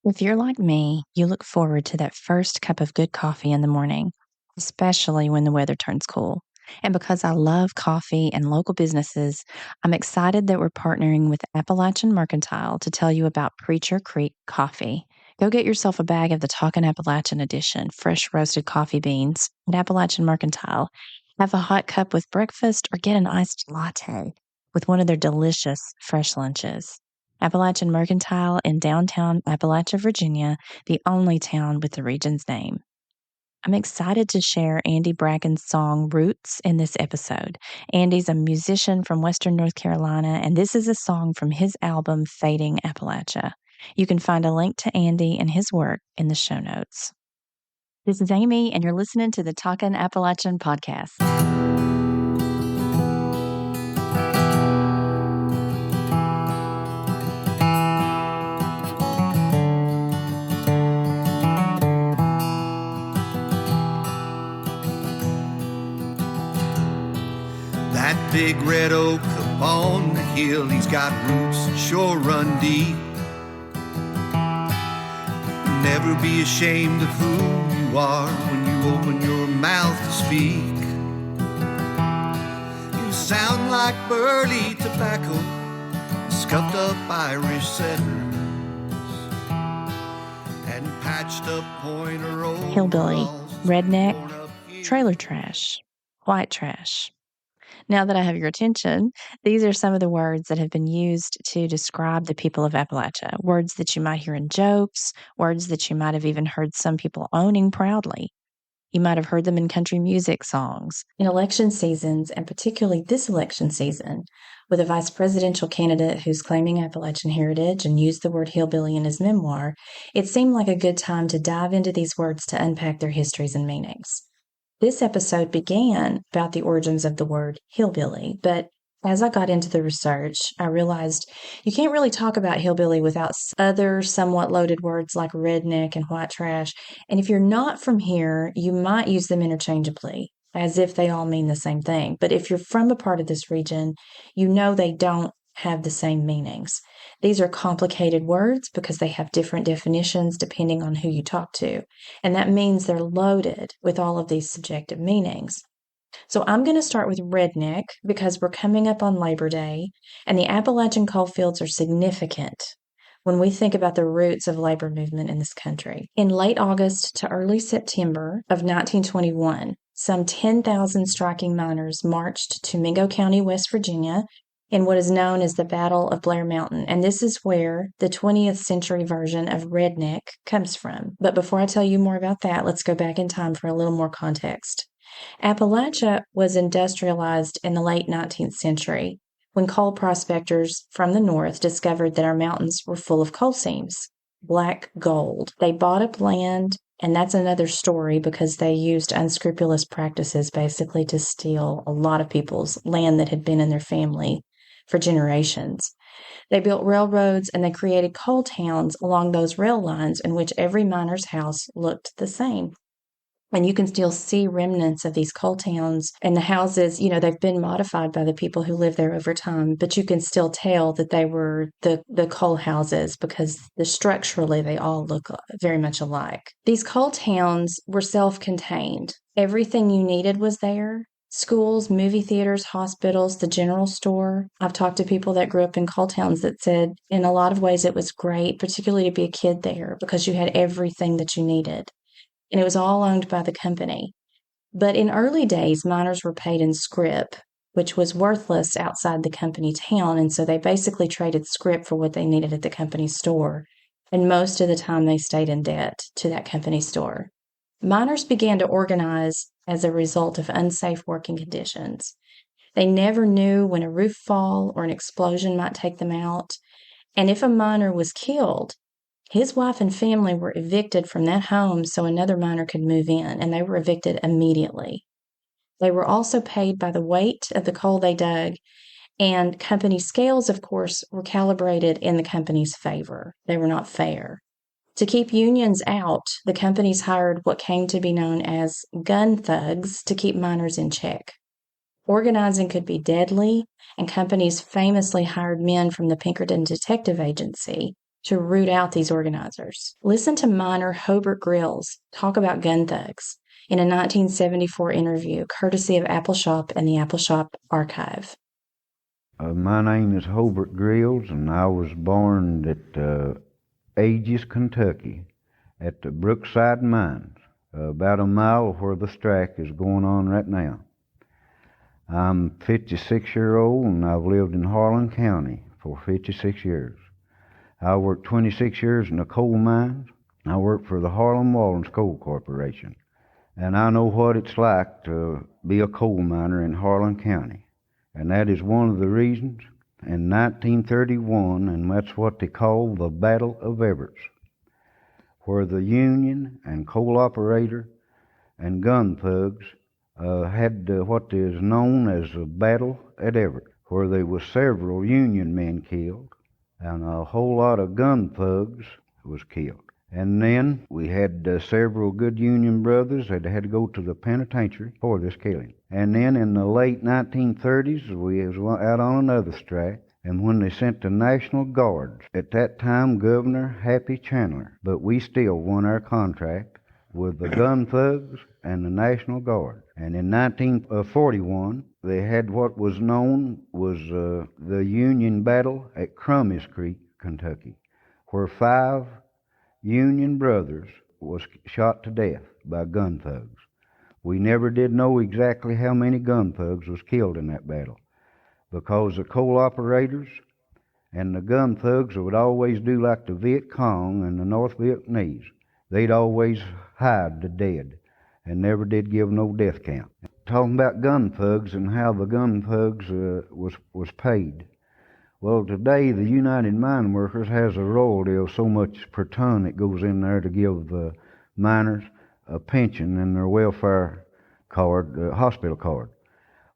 If you're like me, you look forward to that first cup of good coffee in the morning, especially when the weather turns cool. And because I love coffee and local businesses, I'm excited that we're partnering with Appalachian Mercantile to tell you about Preacher Creek Coffee. Go get yourself a bag of the Talkin' Appalachian edition, fresh roasted coffee beans at Appalachian Mercantile. Have a hot cup with breakfast or get an iced latte with one of their delicious fresh lunches. Appalachian Mercantile in downtown Appalachia, Virginia, the only town with the region's name. I'm excited to share Andy Bracken's song Roots in this episode. Andy's a musician from Western North Carolina, and this is a song from his album Fading Appalachia. You can find a link to Andy and his work in the show notes. This is Amy, and you're listening to the Talkin' Appalachian podcast. That big red oak up on the hill, he's got roots that sure run deep. Never be ashamed of who you are when you open your mouth to speak. You sound like burley tobacco, scuffed up Irish settlers, and patched up pointer old Hillbilly, redneck, trailer trash, white trash. Now that I have your attention, these are some of the words that have been used to describe the people of Appalachia. Words that you might hear in jokes, words that you might have even heard some people owning proudly. You might have heard them in country music songs. In election seasons, and particularly this election season, with a vice presidential candidate who's claiming Appalachian heritage and used the word hillbilly in his memoir, it seemed like a good time to dive into these words to unpack their histories and meanings. This episode began about the origins of the word hillbilly, but as I got into the research, I realized you can't really talk about hillbilly without other somewhat loaded words like redneck and white trash. And if you're not from here, you might use them interchangeably, as if they all mean the same thing. But if you're from a part of this region, you know they don't have the same meanings. These are complicated words because they have different definitions depending on who you talk to. And that means they're loaded with all of these subjective meanings. So I'm going to start with redneck because we're coming up on Labor Day, and the Appalachian coal fields are significant when we think about the roots of labor movement in this country. In late August to early September of 1921, some 10,000 striking miners marched to Mingo County, West Virginia, in what is known as the Battle of Blair Mountain, and this is where the 20th century version of redneck comes from. But before I tell you more about that, let's go back in time for a little more context. Appalachia was industrialized in the late 19th century when coal prospectors from the north discovered that our mountains were full of coal seams, black gold. They bought up land, and that's another story because they used unscrupulous practices basically to steal a lot of people's land that had been in their family for generations. They built railroads and they created coal towns along those rail lines in which every miner's house looked the same. And you can still see remnants of these coal towns, and the houses, they've been modified by the people who live there over time, but you can still tell that they were the coal houses because structurally they all look very much alike. These coal towns were self-contained. Everything you needed was there. Schools, movie theaters, hospitals, the general store. I've talked to people that grew up in coal towns that said in a lot of ways it was great, particularly to be a kid there because you had everything that you needed. And it was all owned by the company. But in early days, miners were paid in scrip, which was worthless outside the company town, and so they basically traded scrip for what they needed at the company store. And most of the time they stayed in debt to that company store. Miners began to organize as a result of unsafe working conditions. They never knew when a roof fall or an explosion might take them out. And if a miner was killed, his wife and family were evicted from that home so another miner could move in, and they were evicted immediately. They were also paid by the weight of the coal they dug, and company scales, of course, were calibrated in the company's favor. They were not fair. To keep unions out, the companies hired what came to be known as gun thugs to keep miners in check. Organizing could be deadly, and companies famously hired men from the Pinkerton Detective Agency to root out these organizers. Listen to miner Herbert talk about gun thugs in a 1974 interview, courtesy of Appalachia and the Appalachia Archive. My name is Herbert Grills, and I was born at Aegis, Kentucky, at the Brookside Mines, about a mile where the strike is going on right now. I'm 56-year-old, and I've lived in Harlan County for 56 years. I worked 26 years in the coal mines. I worked for the Harlan Wallens Coal Corporation, and I know what it's like to be a coal miner in Harlan County. And that is one of the reasons in 1931, and that's what they call the Battle of Everett, where the Union and coal operator and gun thugs had what is known as the Battle at Everett, where there was several Union men killed and a whole lot of gun thugs was killed. And then we had several good Union brothers that had to go to the penitentiary for this killing. And then in the late 1930s, we was out on another strike, and when they sent the National Guards, at that time Governor Happy Chandler, but we still won our contract with the gun thugs and the National Guard. And in 1941, they had what was known was the Union Battle at Crummies Creek, Kentucky, where 5 Union brothers was shot to death by gun thugs. We never did know exactly how many gun thugs was killed in that battle, because the coal operators and the gun thugs would always do like the Viet Cong and the North Vietnamese. They'd always hide the dead and never did give no death count. Talking about gun thugs and how the gun thugs was paid. Well, today the United Mine Workers has a royalty of so much per ton that goes in there to give the miners a pension and their welfare card, hospital card.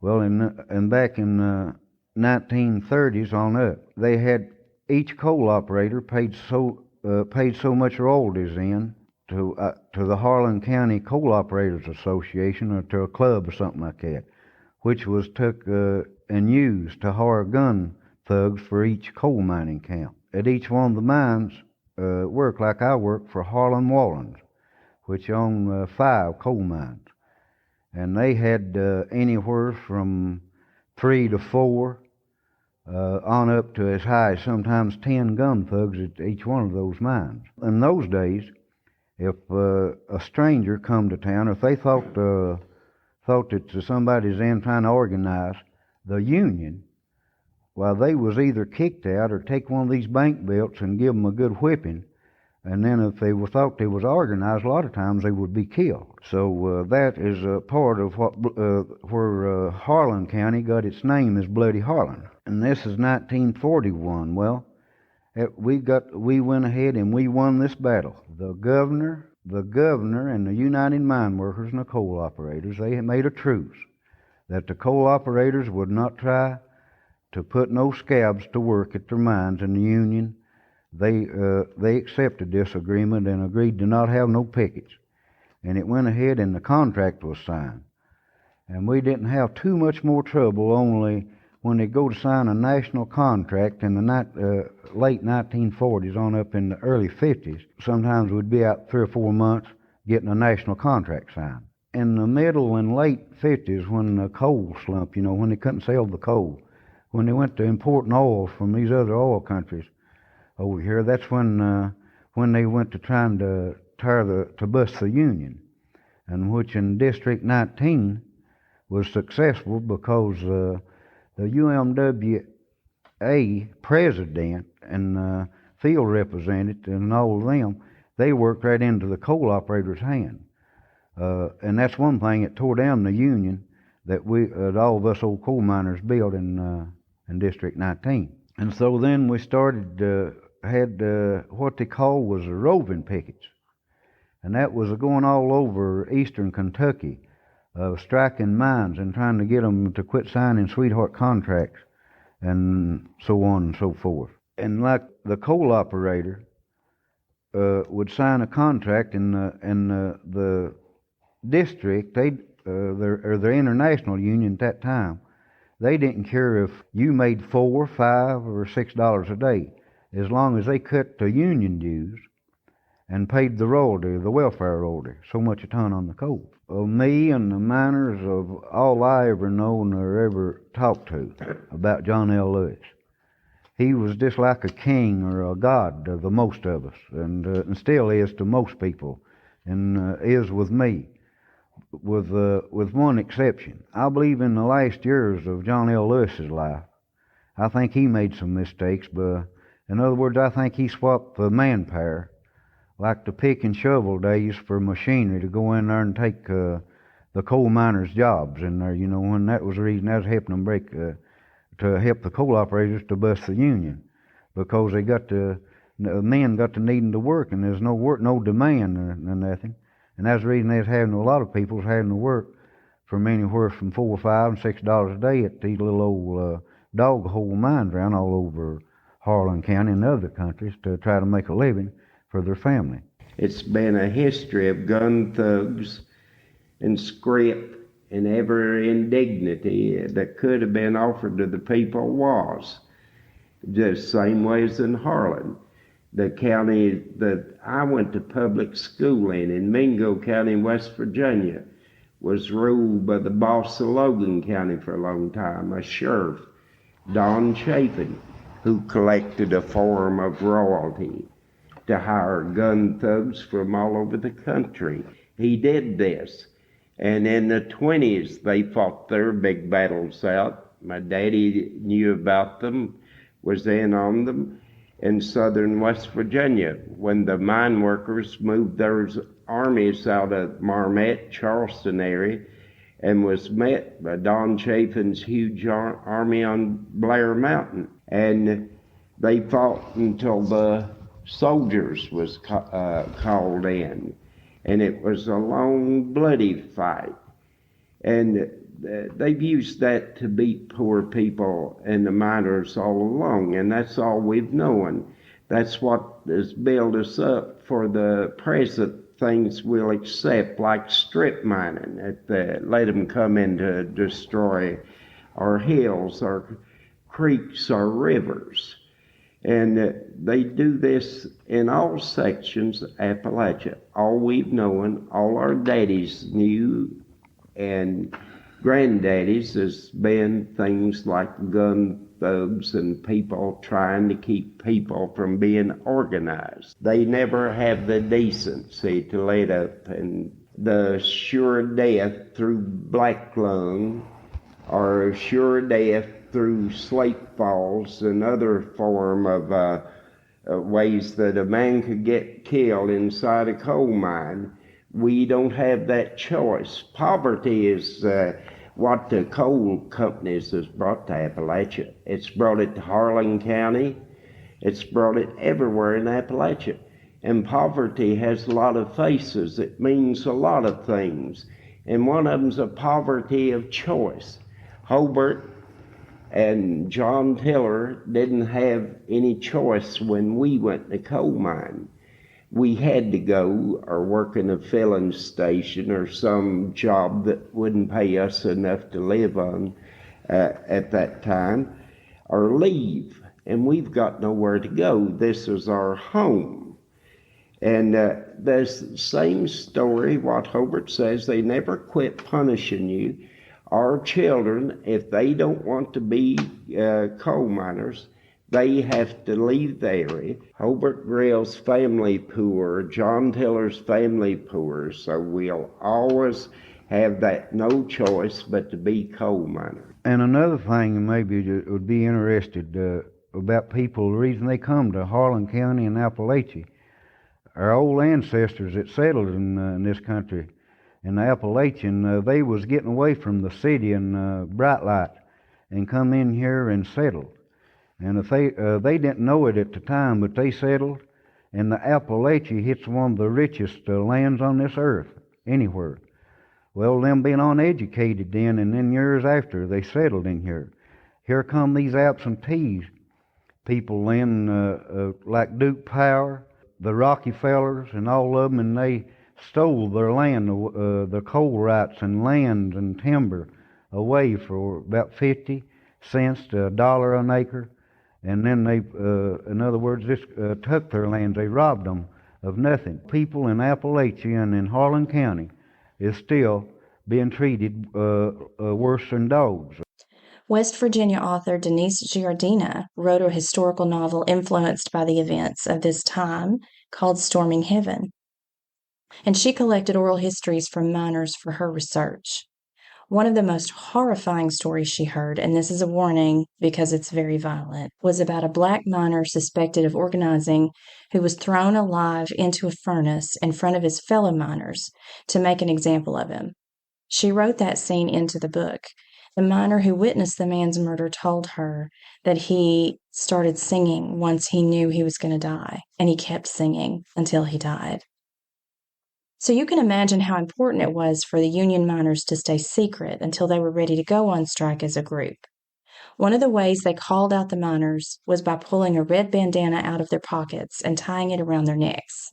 Well, and back in the 1930s on up, they had each coal operator paid so much royalties in to the Harlan County Coal Operators Association, or to a club or something like that, which was took and used to hire gun thugs for each coal mining camp. At each one of the mines worked like I worked for Harlan Wallens, which owned 5 coal mines. And they had anywhere from 3 to 4 on up to as high as sometimes 10 gun thugs at each one of those mines. In those days, if a stranger come to town, if they thought that somebody's in trying to organize the union, well, they was either kicked out or take one of these bank belts and give them a good whipping. And then if they thought they was organized, a lot of times they would be killed. So that is a part of what where Harlan County got its name as Bloody Harlan. And this is 1941. Well, we went ahead and we won this battle. The governor and the United Mine Workers and the coal operators, they had made a truce that the coal operators would not try to put no scabs to work at their mines, and the union, they accepted this agreement and agreed to not have no pickets. And it went ahead and the contract was signed. And we didn't have too much more trouble, only when they go to sign a national contract in the late 1940s on up in the early 50s, sometimes we'd be out 3 or 4 months getting a national contract signed. In the middle and late 50s, when the coal slump, when they couldn't sell the coal, when they went to importing oil from these other oil countries over here, that's when they went to trying to bust the union, and which in District 19 was successful because the UMWA president and field representative and all of them, they worked right into the coal operators' hand. And that's one thing that tore down the union that all of us old coal miners built in District 19. And so then we started, had what they called was the roving pickets. And that was going all over eastern Kentucky, striking mines and trying to get them to quit signing sweetheart contracts and so on and so forth. And like the coal operator would sign a contract in the district, their international union at that time, they didn't care if you made $4, $5, or $6 a day. as long as they cut the union dues and paid the royalty, the welfare royalty, so much a ton on the coal. Me and the miners of all I ever known or ever talked to about John L. Lewis. He was just like a king or a god to the most of us, and still is to most people, and is with me, with one exception. I believe in the last years of John L. Lewis's life, I think he made some mistakes, but in other words, I think he swapped the manpower, like the pick and shovel days, for machinery to go in there and take the coal miners' jobs in there, you know, when that was the reason that was helping them to help the coal operators to bust the union, because the men got to needing to work, and there's no work, no demand or nothing, and that's the reason there's having a lot of people having to work from anywhere from $4, $5, and $6 a day at these little old dog hole mines around all over Harlan County and other countries to try to make a living for their family. It's been a history of gun thugs and script, and every indignity that could have been offered to the people was. The same way as in Harlan. The county that I went to public school in Mingo County, West Virginia, was ruled by the boss of Logan County for a long time, a sheriff, Don Chapin, who collected a form of royalty to hire gun thugs from all over the country. He did this. And in the 20s, they fought their big battles out. My daddy knew about them, was in on them in southern West Virginia when the mine workers moved their armies out of Marmette, Charleston area, and was met by Don Chapin's huge army on Blair Mountain. And they fought until the soldiers was called in. And it was a long, bloody fight. And they've used that to beat poor people and the miners all along, and that's all we've known. That's what has built us up for the present things we'll accept, like strip mining, let them come in to destroy our hills, our creeks, our rivers. And they do this in all sections of Appalachia. All we've known, all our daddies knew, and granddaddies has been things like gun thugs and people trying to keep people from being organized. They never have the decency to let up, and the sure death through black lung or sure death through slate falls and other form of ways that a man could get killed inside a coal mine. We don't have that choice. Poverty is what the coal companies has brought to Appalachia. It's brought it to Harlan County. It's brought it everywhere in Appalachia. And poverty has a lot of faces. It means a lot of things. And one of them's a poverty of choice. Herbert and John Tiller didn't have any choice when we went to coal mine. We had to go or work in a filling station or some job that wouldn't pay us enough to live on at that time, or leave. And we've got nowhere to go. This is our home. And there's the same story, what Herbert says, they never quit punishing you. Our children, if they don't want to be coal miners, they have to leave the area. Herbert Grill's family poor, John Tiller's family poor, so we'll always have that no choice but to be coal miners. And another thing maybe that would be interested about people, the reason they come to Harlan County and Appalachia, our old ancestors that settled in this country, in the Appalachian, they was getting away from the city and bright light and come in here and settled. And if they didn't know it at the time, but they settled, and the Appalachia hits one of the richest lands on this earth, anywhere. Well, them being uneducated then, and then years after, they settled in here. Here come these absentee people then, like Duke Power, the Rockefellers, and all of them, and they stole their land, the coal rights and land and timber away for about 50 cents to $1 an acre. And then they, in other words, this took their lands. They robbed them of nothing. People in Appalachia and in Harlan County is still being treated worse than dogs. West Virginia author Denise Giardina wrote a historical novel influenced by the events of this time called Storming Heaven. And she collected oral histories from miners for her research. One of the most horrifying stories she heard, and this is a warning because it's very violent, was about a black miner suspected of organizing who was thrown alive into a furnace in front of his fellow miners to make an example of him. She wrote that scene into the book. The miner who witnessed the man's murder told her that he started singing once he knew he was going to die, and he kept singing until he died. So you can imagine how important it was for the union miners to stay secret until they were ready to go on strike as a group. One of the ways they called out the miners was by pulling a red bandana out of their pockets and tying it around their necks.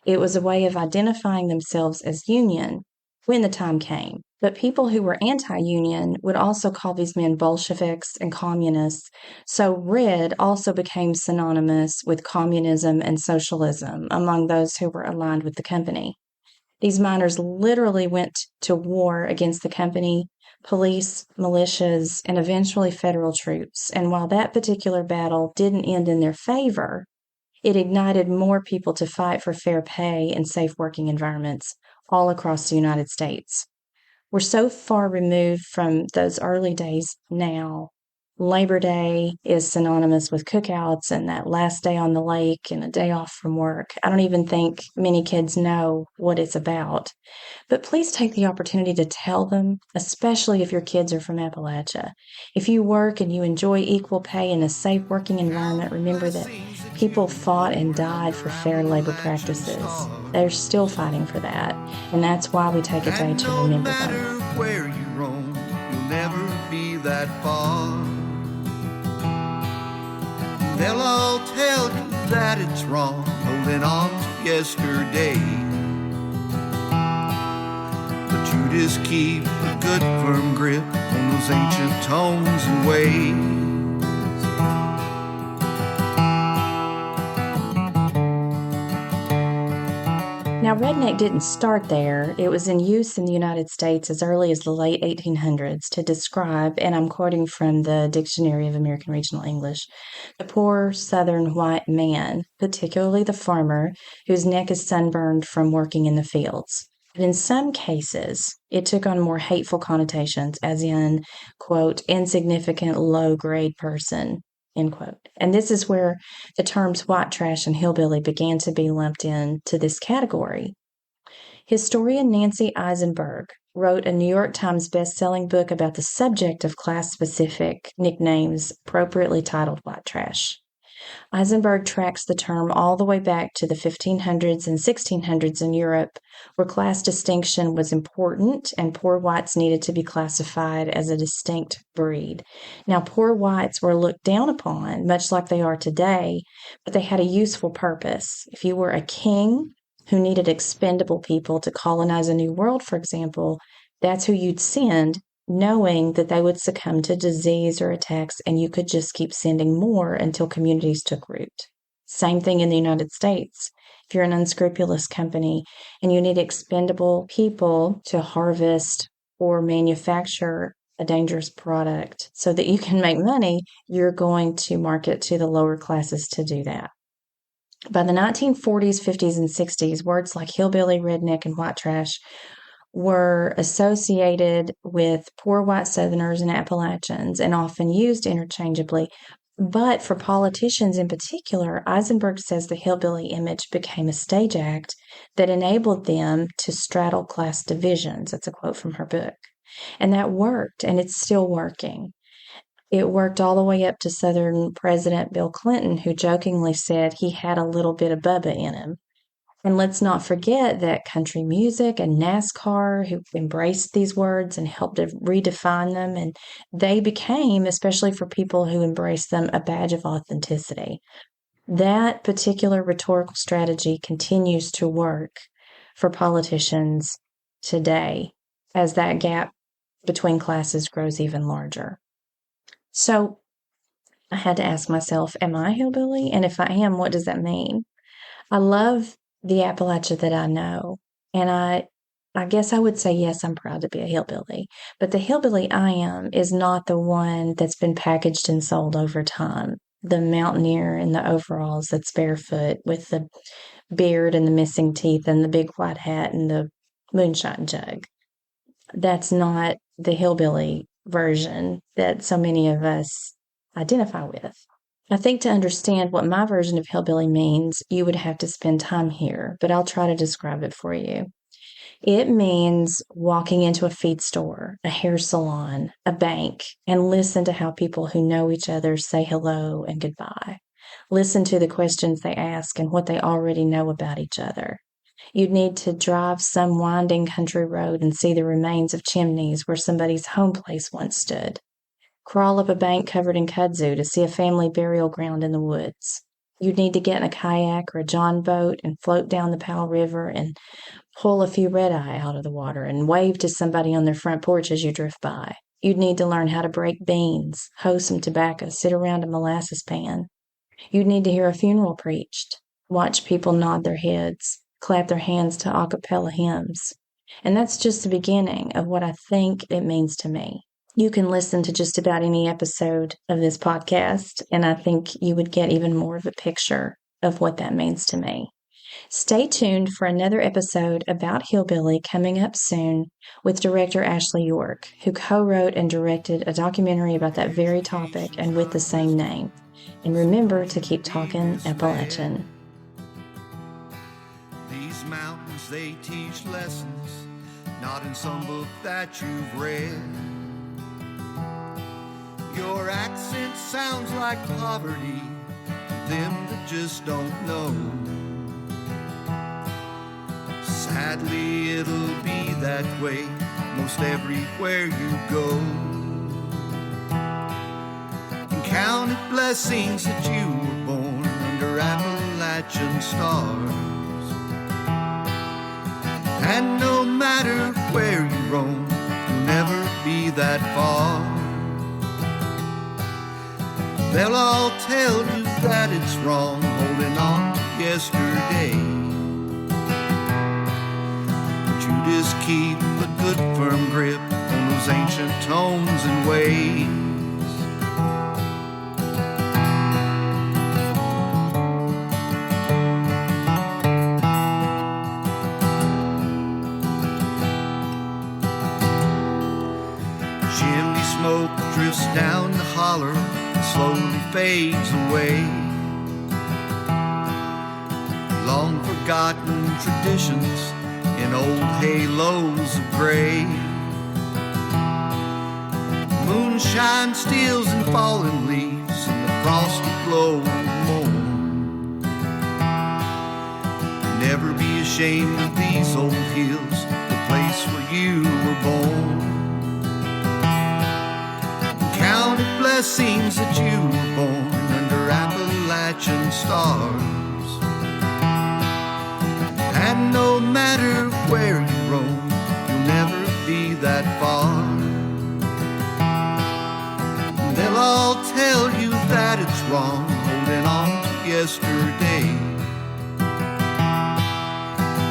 It was a way of identifying themselves as union when the time came. But people who were anti-union would also call these men Bolsheviks and communists. So red also became synonymous with communism and socialism among those who were aligned with the company. These miners literally went to war against the company, police, militias, and eventually federal troops. And while that particular battle didn't end in their favor, it ignited more people to fight for fair pay and safe working environments all across the United States. We're so far removed from those early days now. Labor Day is synonymous with cookouts and that last day on the lake and a day off from work. I don't even think many kids know what it's about. But please take the opportunity to tell them, especially if your kids are from Appalachia. If you work and you enjoy equal pay in a safe working environment, remember that people fought and died for fair labor practices. They're still fighting for that. And that's why we take a day to remember them. No matter where you roam, you'll never be that far. They'll all tell you that it's wrong, holding on to yesterday. But you just keep a good firm grip on those ancient tones and ways. Now, redneck didn't start there. It was in use in the United States as early as the late 1800s to describe, and I'm quoting from the Dictionary of American Regional English, the poor southern white man, particularly the farmer, whose neck is sunburned from working in the fields. But in some cases, it took on more hateful connotations, as in, quote, insignificant, low-grade person, end quote. And this is where the terms white trash and hillbilly began to be lumped into this category. Historian Nancy Isenberg wrote a New York Times best-selling book about the subject of class-specific nicknames appropriately titled white trash. Isenberg tracks the term all the way back to the 1500s and 1600s in Europe, where class distinction was important and poor whites needed to be classified as a distinct breed. Now, poor whites were looked down upon, much like they are today, but they had a useful purpose. If you were a king who needed expendable people to colonize a new world, for example, that's who you'd send, knowing that they would succumb to disease or attacks, and you could just keep sending more until communities took root. Same thing in the United States. If you're an unscrupulous company and you need expendable people to harvest or manufacture a dangerous product so that you can make money, you're going to market to the lower classes to do that. By the 1940s, 50s, and 60s, words like hillbilly, redneck, and white trash were associated with poor white Southerners and Appalachians and often used interchangeably. But for politicians in particular, Isenberg says the hillbilly image became a stage act that enabled them to straddle class divisions. That's a quote from her book. And that worked, and it's still working. It worked all the way up to Southern President Bill Clinton, who jokingly said he had a little bit of Bubba in him. And let's not forget that country music and NASCAR, who embraced these words and helped to redefine them, and they became, especially for people who embraced them, a badge of authenticity. That particular rhetorical strategy continues to work for politicians today as that gap between classes grows even larger. So I had to ask myself, am I a hillbilly? And if I am, what does that mean? I love the Appalachia that I know. And I guess I would say, yes, I'm proud to be a hillbilly. But the hillbilly I am is not the one that's been packaged and sold over time. The mountaineer in the overalls that's barefoot with the beard and the missing teeth and the big white hat and the moonshine jug. That's not the hillbilly version that so many of us identify with. I think to understand what my version of hillbilly means, you would have to spend time here, but I'll try to describe it for you. It means walking into a feed store, a hair salon, a bank, and listen to how people who know each other say hello and goodbye. Listen to the questions they ask and what they already know about each other. You'd need to drive some winding country road and see the remains of chimneys where somebody's home place once stood. Crawl up a bank covered in kudzu to see a family burial ground in the woods. You'd need to get in a kayak or a john boat and float down the Powell River and pull a few red-eye out of the water and wave to somebody on their front porch as you drift by. You'd need to learn how to break beans, hoe some tobacco, sit around a molasses pan. You'd need to hear a funeral preached, watch people nod their heads, clap their hands to a cappella hymns. And that's just the beginning of what I think it means to me. You can listen to just about any episode of this podcast, and I think you would get even more of a picture of what that means to me. Stay tuned for another episode about Hillbilly coming up soon with director Ashley York, who co-wrote and directed a documentary about that very topic and with the same name. And remember to keep talking Appalachian. These mountains, they teach lessons, not in some book that you've read. Your accent sounds like poverty to them that just don't know. Sadly, it'll be that way most everywhere you go. And count it blessings that you were born under Appalachian stars. And no matter where you roam, you'll never be that far. They'll all tell you that it's wrong, holding on to yesterday. But you just keep a good firm grip on those ancient tones and ways. Chimney smoke drifts down the holler, slowly fades away. Long forgotten traditions in old halos of gray. Moonshine steals and fallen leaves in the frosty glow of morn. Never be ashamed of these old hills, the place where you were born. Counted blessings that you were born under Appalachian stars. And no matter where you roam, you'll never be that far. They'll all tell you that it's wrong, holding on to yesterday.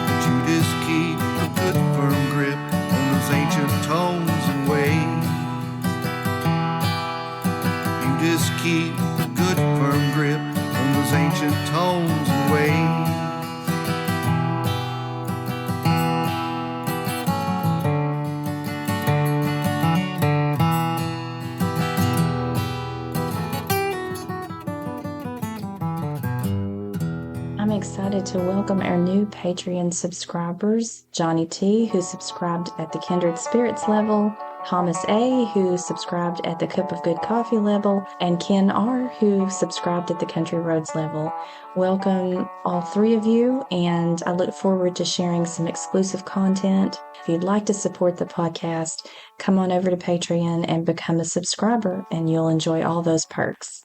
But you just keep a good firm grip on those ancient tones and ways. Just keep a good firm grip on those ancient tones and ways. I'm excited to welcome our new Patreon subscribers, Johnny T, who subscribed at the Kindred Spirits level, Thomas A, who subscribed at the Cup of Good Coffee level, and Ken R, who subscribed at the Country Roads level. Welcome all three of you, and I look forward to sharing some exclusive content. If you'd like to support the podcast, come on over to Patreon and become a subscriber, and you'll enjoy all those perks.